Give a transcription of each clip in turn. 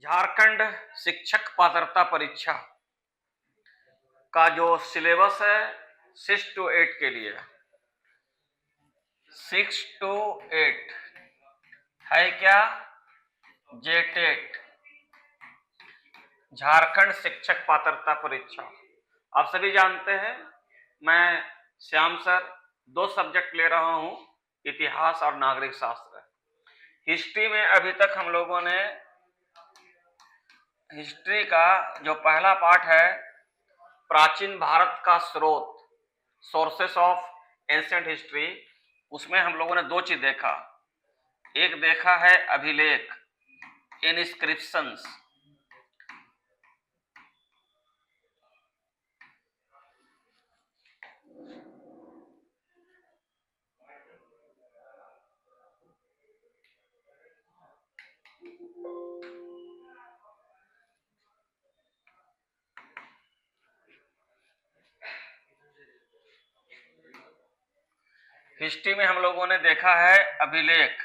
झारखंड शिक्षक पात्रता परीक्षा का जो सिलेबस है 6 to 8 के लिए 6 to 8 है क्या? जेटेट झारखंड शिक्षक पात्रता परीक्षा। आप सभी जानते हैं मैं श्याम सर 2 सब्जेक्ट ले रहा हूं, इतिहास और नागरिक शास्त्र। हिस्ट्री में अभी तक हम लोगों ने हिस्ट्री का जो पहला पार्ट है प्राचीन भारत का स्रोत, सोर्सेस ऑफ एंशिएंट हिस्ट्री, उसमें हम लोगों ने 2 चीज देखा। एक देखा है अभिलेख, इनस्क्रिप्शंस, हिस्ट्री में हम लोगों ने देखा है अभिलेख,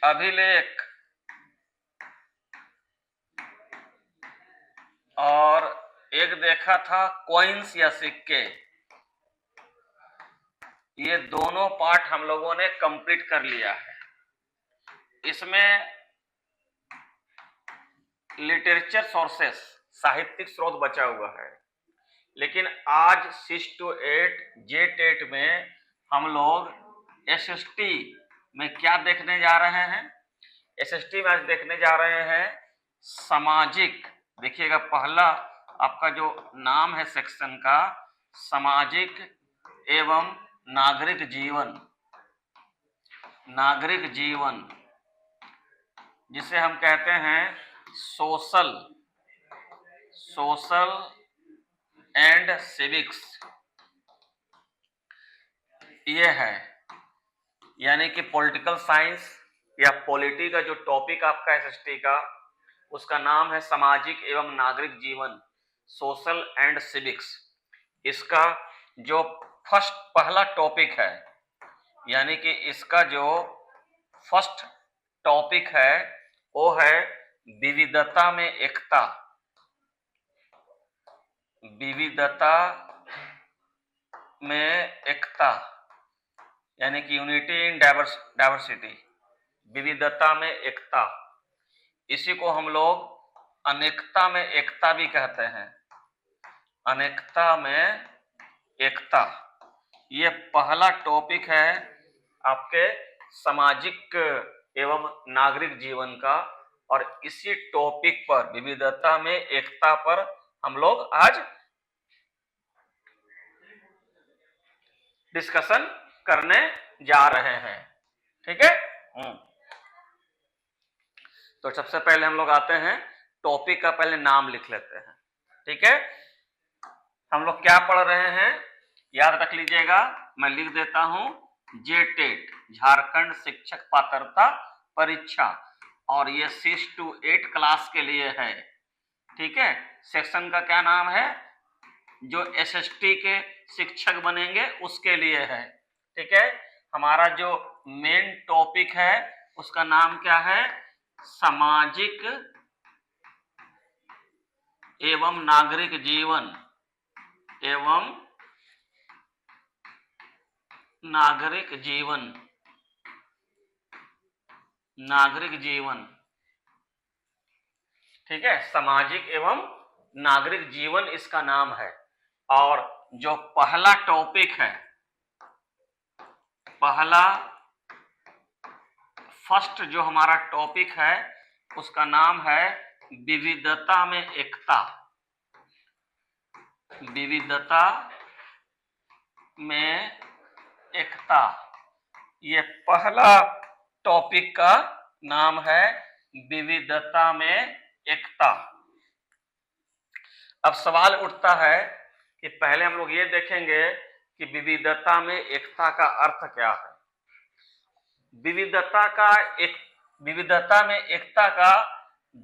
अभिलेख और एक देखा था कॉइन्स या सिक्के। ये दोनों पार्ट हम लोगों ने कंप्लीट कर लिया है। इसमें लिटरेचर सोर्सेस, साहित्यिक स्रोत बचा हुआ है। लेकिन आज 6 to 8 जेटेट में हम लोग एसएसटी में क्या देखने जा रहे हैं? एसएसटी में आज देखने जा रहे हैं सामाजिक। देखिएगा पहला आपका जो नाम है सेक्शन का, सामाजिक एवं नागरिक जीवन, नागरिक जीवन जिसे हम कहते हैं सोशल एंड सिविक्स, ये है। यानी कि पॉलिटिकल साइंस या पॉलिटी का जो टॉपिक आपका एसएसटी का, उसका नाम है सामाजिक एवं नागरिक जीवन, सोशल एंड सिविक्स। इसका जो फर्स्ट पहला टॉपिक है, यानी कि इसका जो फर्स्ट टॉपिक है वो है विविधता में एकता, विविधता में एकता, यानी कि यूनिटी इन डाइवर्सिटी, विविधता में एकता। इसी को हम लोग अनेकता में एकता भी कहते हैं, अनेकता में एकता। ये पहला टॉपिक है आपके सामाजिक एवं नागरिक जीवन का, और इसी टॉपिक पर, विविधता में एकता पर हम लोग आज डिस्कशन करने जा रहे हैं। ठीक है? तो सबसे पहले हम लोग आते हैं, टॉपिक का पहले नाम लिख लेते हैं। ठीक है? हम लोग क्या पढ़ रहे हैं याद रख लीजिएगा, मैं लिख देता हूं, जेटेट झारखंड शिक्षक पात्रता परीक्षा, और ये 6 to 8 क्लास के लिए है। ठीक है? सेक्शन का क्या नाम है? जो एसएसटी के शिक्षक बनेंगे उसके लिए है। ठीक है? हमारा जो मेन टॉपिक है उसका नाम क्या है? सामाजिक एवं नागरिक जीवन एवं नागरिक जीवन, नागरिक जीवन। ठीक है? सामाजिक एवं नागरिक जीवन इसका नाम है। और जो पहला टॉपिक है, पहला फर्स्ट जो हमारा टॉपिक है उसका नाम है विविधता में एकता, विविधता में एकता। ये पहला टॉपिक का नाम है विविधता में एकता। अब सवाल उठता है कि पहले हम लोग ये देखेंगे कि विविधता में एकता का अर्थ क्या है। विविधता में एकता का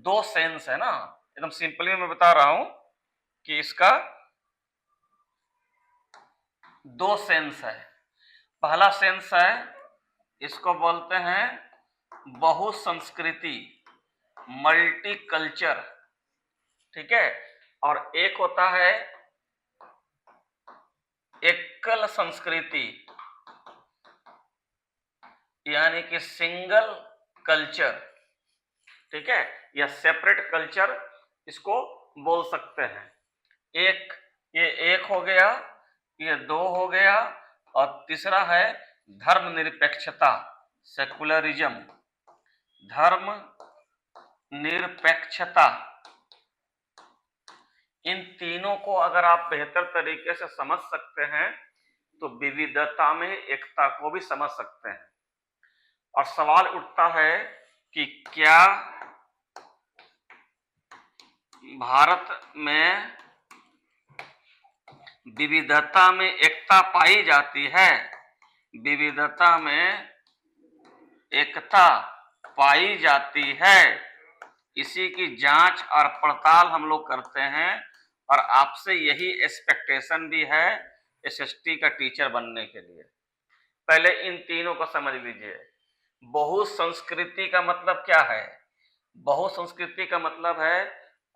2 सेंस है ना, एकदम सिंपली मैं बता रहा हूं कि इसका दो सेंस है। पहला सेंस है, इसको बोलते हैं बहुसंस्कृति, मल्टी कल्चर, ठीक है। और एक होता है एकल संस्कृति, यानी कि सिंगल कल्चर, ठीक है, या सेपरेट कल्चर इसको बोल सकते हैं। ये एक हो गया, ये दो हो गया, और तीसरा है धर्मनिरपेक्षता, सेकुलरिज्म, धर्म निरपेक्षता। इन तीनों को अगर आप बेहतर तरीके से समझ सकते हैं तो विविधता में एकता को भी समझ सकते हैं। और सवाल उठता है कि क्या भारत में विविधता में एकता पाई जाती है? विविधता में एकता पाई जाती है, इसी की जांच और पड़ताल हम लोग करते हैं। और आपसे यही एक्सपेक्टेशन भी है एसएसटी का टीचर बनने के लिए। पहले इन तीनों को समझ लीजिए। बहुसंस्कृति का मतलब क्या है? बहुसंस्कृति का मतलब है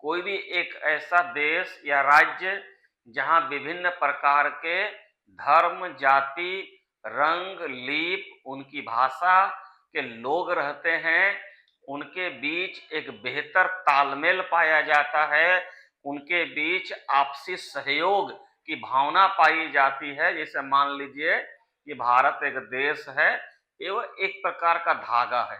कोई भी एक ऐसा देश या राज्य जहां विभिन्न प्रकार के धर्म, जाति, रंग, लीप, उनकी भाषा के लोग रहते हैं, उनके बीच एक बेहतर तालमेल पाया जाता है, उनके बीच आपसी सहयोग की भावना पाई जाती है। जैसे मान लीजिए कि भारत एक देश है, एवं एक प्रकार का धागा है,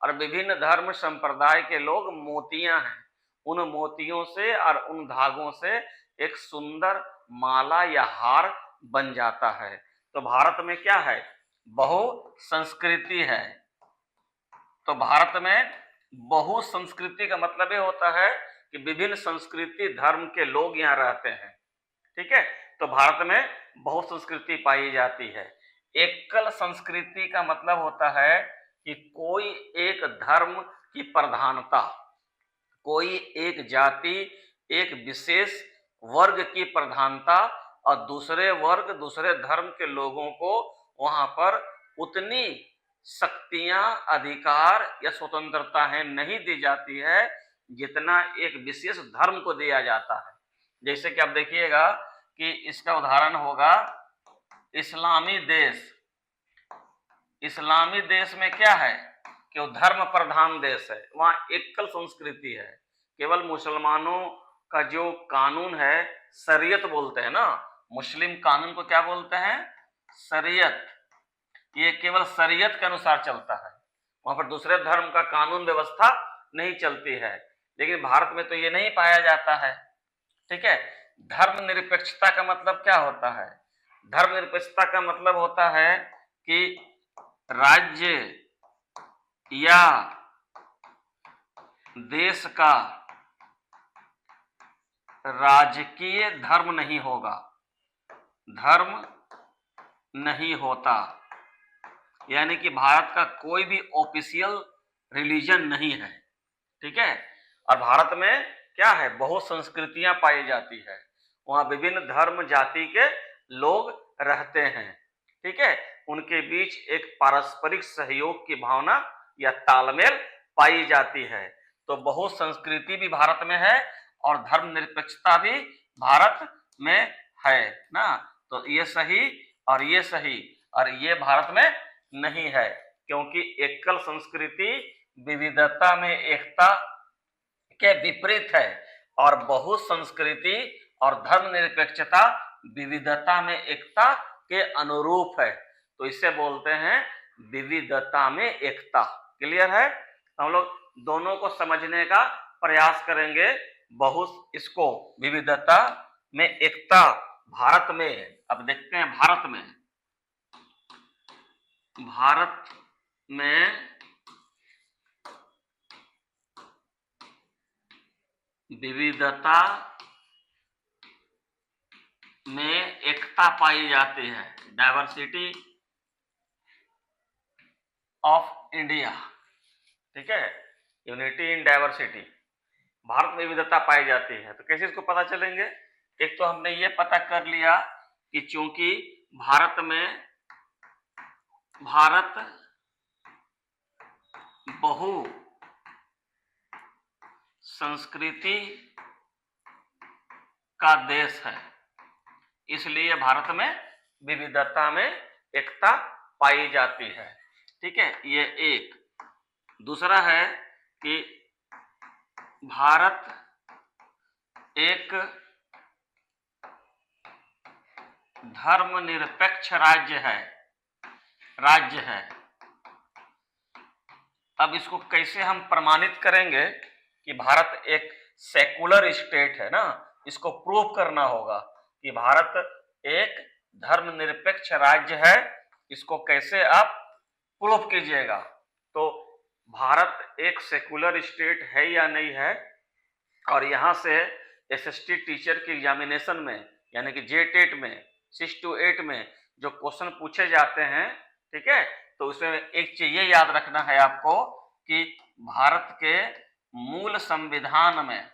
और विभिन्न धर्म संप्रदाय के लोग मोतियां हैं। उन मोतियों से और उन धागों से एक सुंदर माला या हार बन जाता है। तो भारत में क्या है? बहुसंस्कृति है। तो भारत में बहुसंस्कृति का मतलब ये होता है कि विभिन्न संस्कृति धर्म के लोग यहाँ रहते हैं, ठीक है। तो भारत में बहुसंस्कृति पाई जाती है। एकल संस्कृति का मतलब होता है कि कोई एक धर्म की प्रधानता, कोई एक जाति, एक विशेष वर्ग की प्रधानता, और दूसरे वर्ग, दूसरे धर्म के लोगों को वहां पर उतनी शक्तियां, अधिकार या स्वतंत्रता नहीं दी जाती है जितना एक विशेष धर्म को दिया जाता है। जैसे कि आप देखिएगा कि इसका उदाहरण होगा इस्लामी देश। इस्लामी देश में क्या है कि वो धर्म प्रधान देश है, वहां एकल संस्कृति है। केवल मुसलमानों का जो कानून है, शरीयत बोलते हैं ना, मुस्लिम कानून को क्या बोलते हैं? शरीयत। ये केवल शरीयत के अनुसार चलता है, वहां पर दूसरे धर्म का कानून व्यवस्था नहीं चलती है। लेकिन भारत में तो ये नहीं पाया जाता है, ठीक है। धर्मनिरपेक्षता का मतलब क्या होता है? धर्मनिरपेक्षता का मतलब होता है कि राज्य या देश का राजकीय धर्म नहीं होगा, धर्म नहीं होता, यानी कि भारत का कोई भी ऑफिशियल रिलीजन नहीं है, ठीक है। और भारत में क्या है? बहुत संस्कृतियां पाई जाती है, वहां विभिन्न धर्म जाति के लोग रहते हैं, ठीक है। उनके बीच एक पारस्परिक सहयोग की भावना या तालमेल पाई जाती है। तो बहुत संस्कृति भी भारत में है और धर्मनिरपेक्षता भी भारत में है ना। तो ये सही और ये सही, और ये भारत में नहीं है, क्योंकि एकल संस्कृति विविधता में एकता के विपरीत है, और बहु संस्कृति और धर्मनिरपेक्षता विविधता में एकता के अनुरूप है। तो इसे बोलते हैं विविधता में एकता। क्लियर है? हम लोग दोनों को समझने का प्रयास करेंगे। इसको विविधता में एकता भारत में, अब देखते हैं भारत में विविधता में एकता पाई जाती है, डाइवर्सिटी ऑफ इंडिया, ठीक है, यूनिटी इन डाइवर्सिटी। भारत में विविधता पाई जाती है। तो कैसे इसको पता चलेंगे? एक तो हमने ये पता कर लिया कि चूंकि भारत बहु संस्कृति का देश है, इसलिए भारत में विविधता में एकता पाई जाती है। ठीक है, ये एक। दूसरा है कि भारत एक धर्मनिरपेक्ष राज्य है। अब इसको कैसे हम प्रमाणित करेंगे कि भारत एक सेकुलर स्टेट है ना, इसको प्रूव करना होगा कि भारत एक धर्मनिरपेक्ष राज्य है। इसको कैसे आप प्रूव कीजिएगा? तो भारत एक सेकुलर स्टेट है या नहीं है, और यहां से एसएसटी टीचर के एग्जामिनेशन में यानी कि जेटेट में 6 to 8 में जो क्वेश्चन पूछे जाते हैं, ठीक है, तो उसमें एक चीज ये याद रखना है आपको कि भारत के मूल संविधान में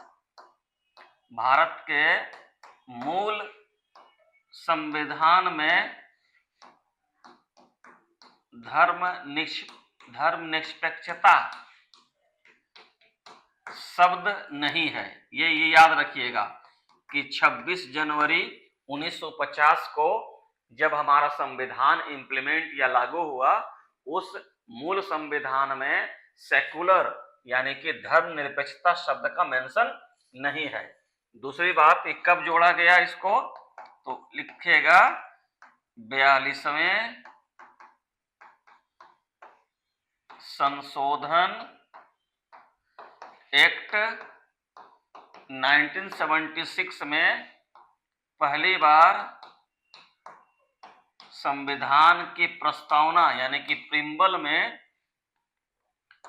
धर्मनिरपेक्षता शब्द नहीं है। ये याद रखिएगा कि 26 जनवरी 1950 को जब हमारा संविधान इंप्लीमेंट या लागू हुआ, उस मूल संविधान में सेकुलर यानी कि धर्मनिरपेक्षता शब्द का मेंशन नहीं है। दूसरी बात, कब जोड़ा गया इसको, तो लिखिएगा 42वें संशोधन एक्ट 1976 में पहली बार संविधान की प्रस्तावना यानी कि प्रीम्बल में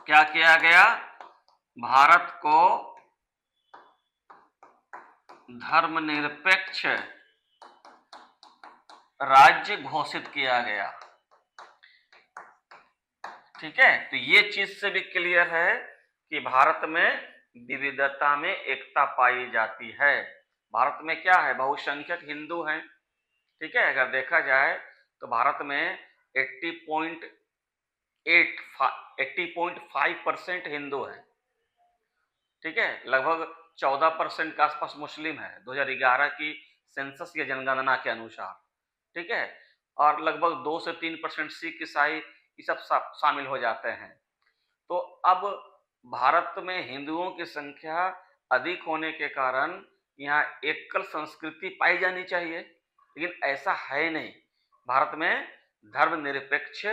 क्या किया गया, भारत को धर्मनिरपेक्ष राज्य घोषित किया गया। ठीक है, तो ये चीज से भी क्लियर है कि भारत में विविधता में एकता पाई जाती है। भारत में क्या है, बहुसंख्यक हिंदू हैं। ठीक है, अगर देखा जाए तो भारत में 80.5% हिंदू है। ठीक है, लगभग 14% के आसपास मुस्लिम है 2011 की सेंसस या जनगणना के अनुसार। ठीक है, और लगभग 2 से 3% सिख ईसाई ये सब शामिल हो जाते हैं। तो अब भारत में हिंदुओं की संख्या अधिक होने के कारण यहाँ एकल संस्कृति पाई जानी चाहिए, लेकिन ऐसा है नहीं। भारत में धर्मनिरपेक्ष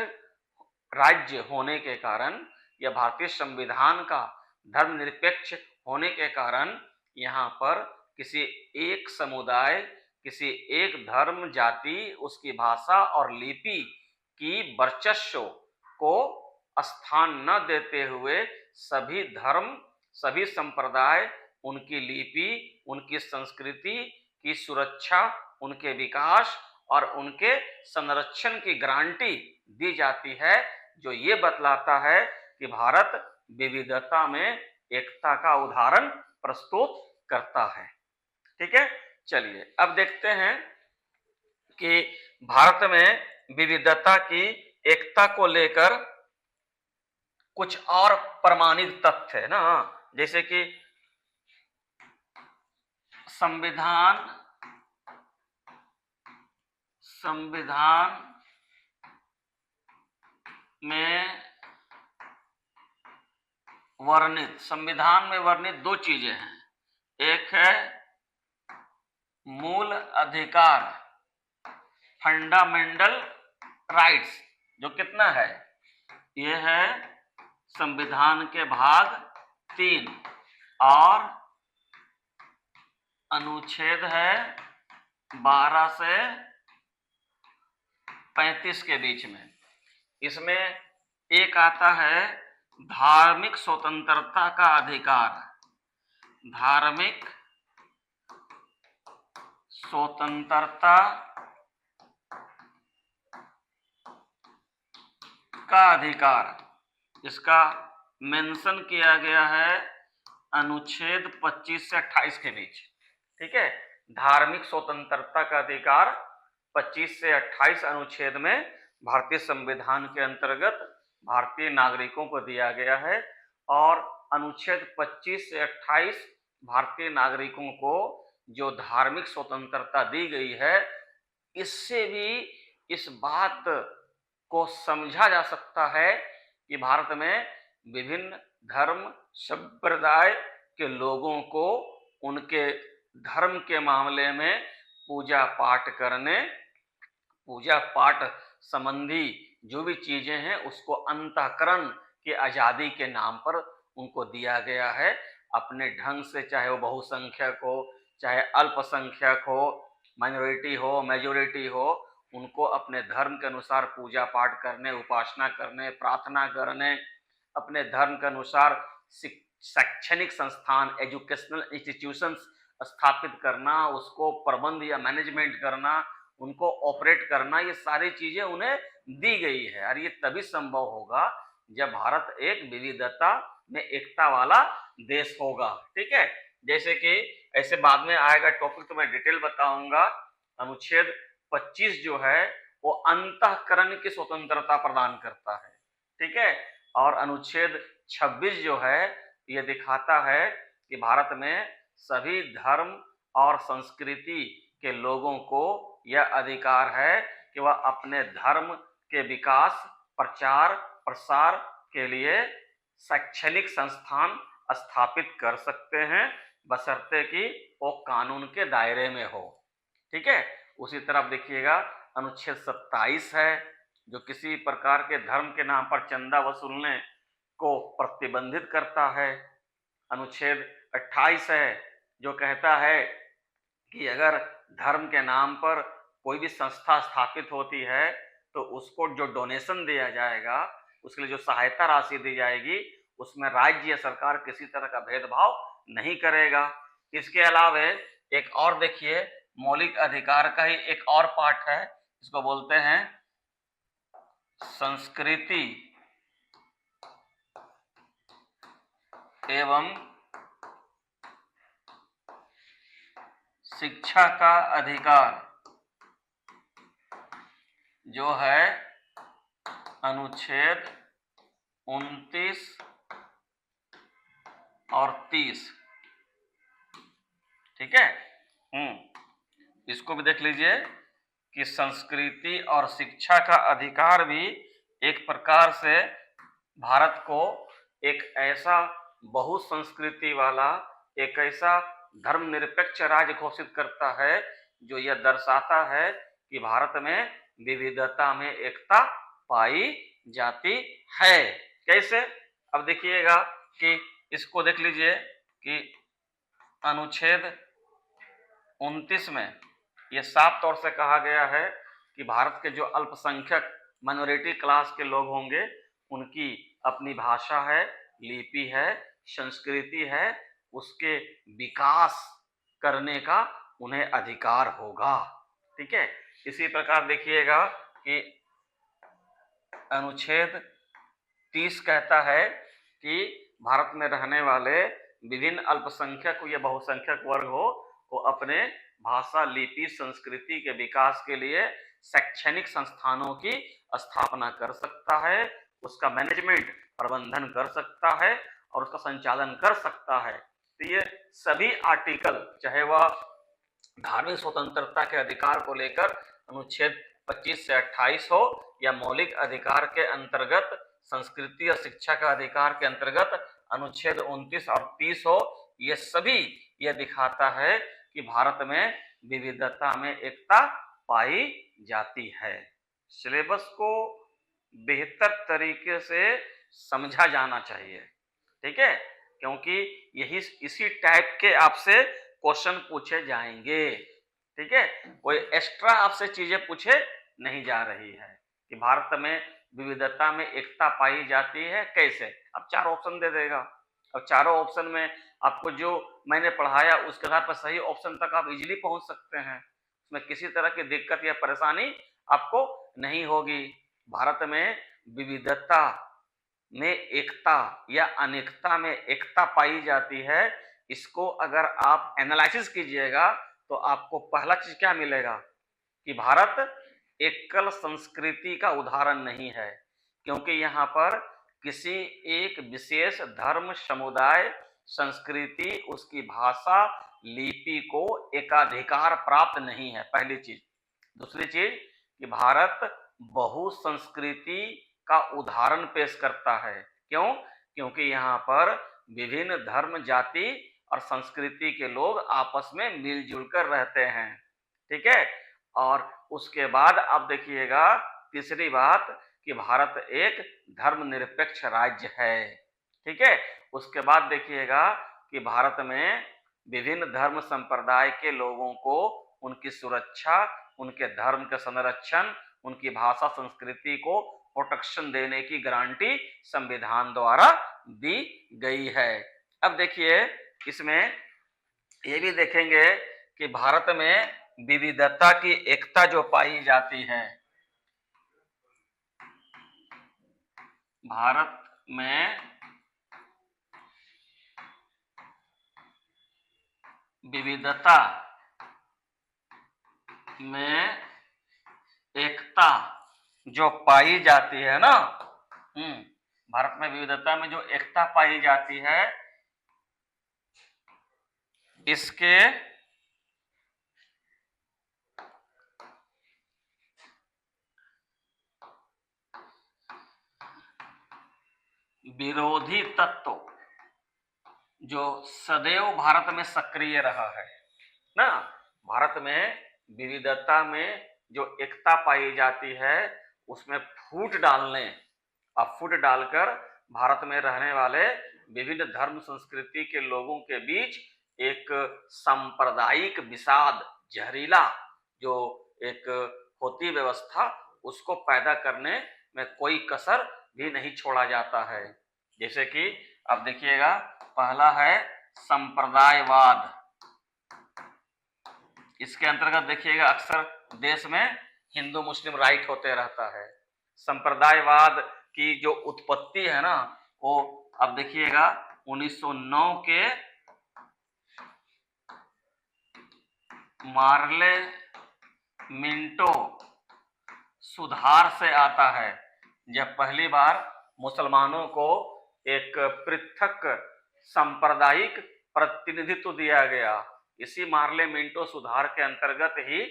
राज्य होने के कारण या भारतीय संविधान का धर्मनिरपेक्ष होने के कारण यहाँ पर किसी एक समुदाय, किसी एक धर्म, जाति, उसकी भाषा और लिपि की वर्चस्व को स्थान न देते हुए सभी धर्म, सभी संप्रदाय, उनकी लिपि, उनकी संस्कृति की सुरक्षा, उनके विकास और उनके संरक्षण की गारंटी दी जाती है, जो ये बतलाता है कि भारत विविधता में एकता का उदाहरण प्रस्तुत करता है। ठीक है, चलिए अब देखते हैं कि भारत में विविधता की एकता को लेकर कुछ और प्रमाणित तथ्य है ना, जैसे कि संविधान में वर्णित दो चीजें हैं। एक है मूल अधिकार, फंडामेंटल राइट्स, जो कितना है, ये है संविधान के भाग 3 और अनुच्छेद है 12 से 35 के बीच में। इसमें एक आता है धार्मिक स्वतंत्रता का अधिकार, धार्मिक स्वतंत्रता का अधिकार, इसका मेंशन किया गया है अनुच्छेद 25 से 28 के बीच। ठीक है, धार्मिक स्वतंत्रता का अधिकार 25 से 28 अनुच्छेद में भारतीय संविधान के अंतर्गत भारतीय नागरिकों को दिया गया है और अनुच्छेद 25 से 28 भारतीय नागरिकों को जो धार्मिक स्वतंत्रता दी गई है, इससे भी इस बात को समझा जा सकता है कि भारत में विभिन्न धर्म संप्रदाय के लोगों को उनके धर्म के मामले में पूजा पाठ करने, पूजा पाठ संबंधी जो भी चीजें हैं उसको अंतःकरण की आजादी के नाम पर उनको दिया गया है। अपने ढंग से, चाहे वो बहुसंख्यक हो, चाहे अल्पसंख्यक हो, माइनॉरिटी हो, मेजोरिटी हो, उनको अपने धर्म के अनुसार पूजा पाठ करने, उपासना करने, प्रार्थना करने, अपने धर्म के अनुसार शैक्षणिक संस्थान, एजुकेशनल इंस्टीट्यूशंस स्थापित करना, उसको प्रबंध या मैनेजमेंट करना, उनको ऑपरेट करना, ये सारी चीजें उन्हें दी गई है। और ये तभी संभव होगा जब भारत एक विविधता में एकता वाला देश होगा। ठीक है, जैसे कि ऐसे बाद में आएगा टॉपिक तो मैं डिटेल बताऊंगा। अनुच्छेद 25 जो है वो अंतःकरण की स्वतंत्रता प्रदान करता है। ठीक है, और अनुच्छेद 26 जो है ये दिखाता है कि भारत में सभी धर्म और संस्कृति के लोगों को यह अधिकार है कि वह अपने धर्म के विकास, प्रचार, प्रसार के लिए शैक्षणिक संस्थान स्थापित कर सकते हैं, बशर्ते कि वो कानून के दायरे में हो। ठीक है, उसी तरफ देखिएगा अनुच्छेद 27 है जो किसी प्रकार के धर्म के नाम पर चंदा वसूलने को प्रतिबंधित करता है। अनुच्छेद 28 है जो कहता है कि अगर धर्म के नाम पर कोई भी संस्था स्थापित होती है तो उसको जो डोनेशन दिया जाएगा, उसके लिए जो सहायता राशि दी जाएगी, उसमें राज्य या सरकार किसी तरह का भेदभाव नहीं करेगा। इसके अलावा एक और देखिए, मौलिक अधिकार का ही एक और पार्ट है, इसको बोलते हैं संस्कृति एवं शिक्षा का अधिकार, जो है अनुच्छेद 29 और 30। ठीक है, इसको भी देख लीजिए कि संस्कृति और शिक्षा का अधिकार भी एक प्रकार से भारत को एक ऐसा बहुसंस्कृति वाला, एक ऐसा धर्मनिरपेक्ष राज्य घोषित करता है जो यह दर्शाता है कि भारत में विविधता में एकता पाई जाती है। कैसे? अब देखिएगा कि इसको देख लीजिए कि अनुच्छेद 29 में यह साफ तौर से कहा गया है कि भारत के जो अल्पसंख्यक माइनॉरिटी क्लास के लोग होंगे उनकी अपनी भाषा है, लिपि है, संस्कृति है, उसके विकास करने का उन्हें अधिकार होगा। ठीक है, इसी प्रकार देखिएगा कि अनुच्छेद 30 कहता है कि भारत में रहने वाले विभिन्न अल्पसंख्यक या बहुसंख्यक वर्ग हो, वो अपने भाषा, लिपि, संस्कृति के विकास के लिए शैक्षणिक संस्थानों की स्थापना कर सकता है, उसका मैनेजमेंट, प्रबंधन कर सकता है और उसका संचालन कर सकता है। तो ये सभी आर्टिकल, चाहे वह धार्मिक स्वतंत्रता के अधिकार को लेकर अनुच्छेद 25 से 28 हो या मौलिक अधिकार के अंतर्गत संस्कृति और शिक्षा का अधिकार के अंतर्गत अनुच्छेद 29 और 30 हो, ये सभी यह दिखाता है कि भारत में विविधता में एकता पाई जाती है। सिलेबस को बेहतर तरीके से समझा जाना चाहिए। ठीक है, क्योंकि यही इसी टाइप के आपसे क्वेश्चन पूछे जाएंगे। ठीक है, कोई एक्स्ट्रा आपसे चीजें पूछे नहीं जा रही है कि भारत में विविधता में एकता पाई जाती है कैसे। अब 4 ऑप्शन दे देगा, अब चारों ऑप्शन में आपको जो मैंने पढ़ाया उसके आधार पर सही ऑप्शन तक आप इजीली पहुंच सकते हैं, उसमें किसी तरह की दिक्कत या परेशानी आपको नहीं होगी। भारत में विविधता में एकता या अनेकता में एकता पाई जाती है, इसको अगर आप एनालिसिस कीजिएगा तो आपको पहला चीज क्या मिलेगा कि भारत एकल संस्कृति का उदाहरण नहीं है, क्योंकि यहाँ पर किसी एक विशेष धर्म, समुदाय, संस्कृति, उसकी भाषा, लिपि को एकाधिकार प्राप्त नहीं है, पहली चीज। दूसरी चीज कि भारत बहुसंस्कृति का उदाहरण पेश करता है। क्यों? क्योंकि यहाँ पर विभिन्न धर्म, जाति और संस्कृति के लोग आपस में मिलजुल कर रहते हैं। ठीक है। और उसके बाद आप देखिएगा तीसरी बात कि भारत एक धर्मनिरपेक्ष राज्य है। ठीक है। उसके बाद देखिएगा कि भारत में विभिन्न धर्म संप्रदाय के लोगों को उनकी सुरक्षा, उनके धर्म के संरक्षण, उनकी भाषा, संस्कृति को प्रोटेक्शन देने की गारंटी संविधान द्वारा दी गई है। अब देखिए इसमें ये भी देखेंगे कि भारत में विविधता की एकता जो पाई जाती है, भारत में विविधता में एकता जो पाई जाती है ना, भारत में विविधता में जो एकता पाई जाती है, इसके विरोधी तत्व जो सदैव भारत में सक्रिय रहा है ना, भारत में विविधता में जो एकता पाई जाती है उसमें फूट डालने और फूट डालकर भारत में रहने वाले विभिन्न धर्म, संस्कृति के लोगों के बीच एक सांप्रदायिक विषाद, जहरीला जो एक होती व्यवस्था, उसको पैदा करने में कोई कसर भी नहीं छोड़ा जाता है। जैसे कि अब देखिएगा पहला है संप्रदायवाद। इसके अंतर्गत देखिएगा अक्सर देश में हिंदू मुस्लिम राइट होते रहता है। संप्रदायवाद की जो उत्पत्ति है ना, वो अब देखिएगा 1909 के मार्ले मिंटो सुधार से आता है, जब पहली बार मुसलमानों को एक पृथक सांप्रदायिक प्रतिनिधित्व दिया गया। इसी मार्ले मिंटो सुधार के अंतर्गत ही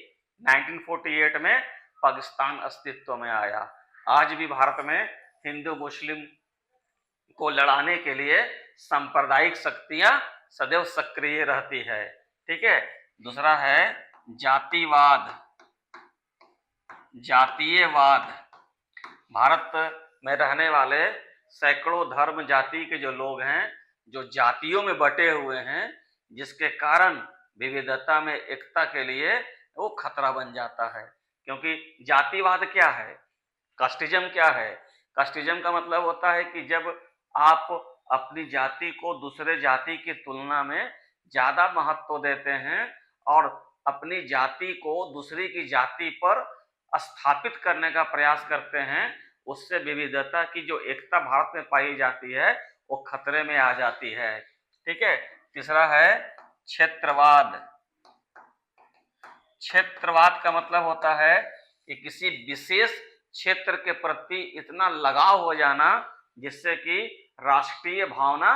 1948 में पाकिस्तान अस्तित्व में आया। आज भी भारत में हिंदू मुस्लिम को लड़ाने के लिए सांप्रदायिक शक्तियां सदैव सक्रिय रहती है। ठीक है। दूसरा है जातिवाद, जातीयवाद। भारत में रहने वाले सैकड़ों धर्म जाति के जो लोग हैं, जो जातियों में बटे हुए हैं, जिसके कारण विविधता में एकता के लिए वो खतरा बन जाता है। क्योंकि जातिवाद क्या है, कास्टिज्म क्या है? कास्टिज्म का मतलब होता है कि जब आप अपनी जाति को दूसरे जाति की तुलना में ज्यादा महत्व देते हैं और अपनी जाति को दूसरी की जाति पर स्थापित करने का प्रयास करते हैं, उससे विविधता की जो एकता भारत में पाई जाती है वो खतरे में आ जाती है। ठीक है। तीसरा है क्षेत्रवाद। क्षेत्रवाद का मतलब होता है कि किसी विशेष क्षेत्र के प्रति इतना लगाव हो जाना जिससे कि राष्ट्रीय भावना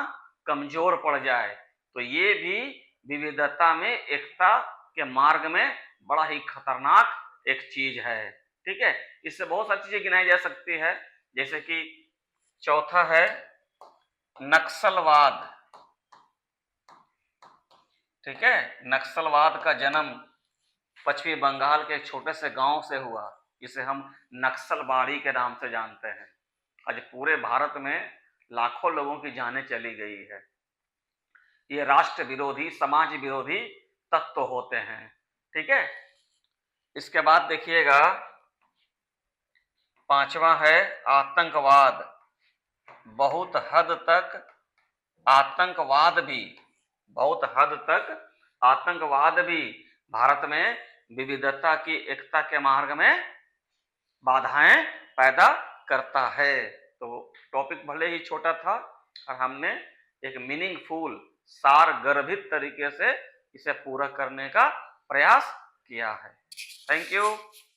कमजोर पड़ जाए, तो ये भी विविधता में एकता के मार्ग में बड़ा ही खतरनाक एक चीज है। ठीक है। इससे बहुत सारी चीजें गिनाई जा सकती है, जैसे कि चौथा है नक्सलवाद। ठीक है। नक्सलवाद का जन्म पश्चिमी बंगाल के एक छोटे से गांव से हुआ, जिसे हम नक्सलबाड़ी के नाम से जानते हैं। आज पूरे भारत में लाखों लोगों की जानें चली गई है। ये राष्ट्र विरोधी, समाज विरोधी तत्व होते हैं। ठीक है। इसके बाद देखिएगा पांचवा है आतंकवाद। बहुत हद तक आतंकवाद भी भारत में विविधता की एकता के मार्ग में बाधाएं पैदा करता है। तो टॉपिक भले ही छोटा था और हमने एक मीनिंगफुल, सार गर्भित तरीके से इसे पूरा करने का प्रयास किया है। Thank you.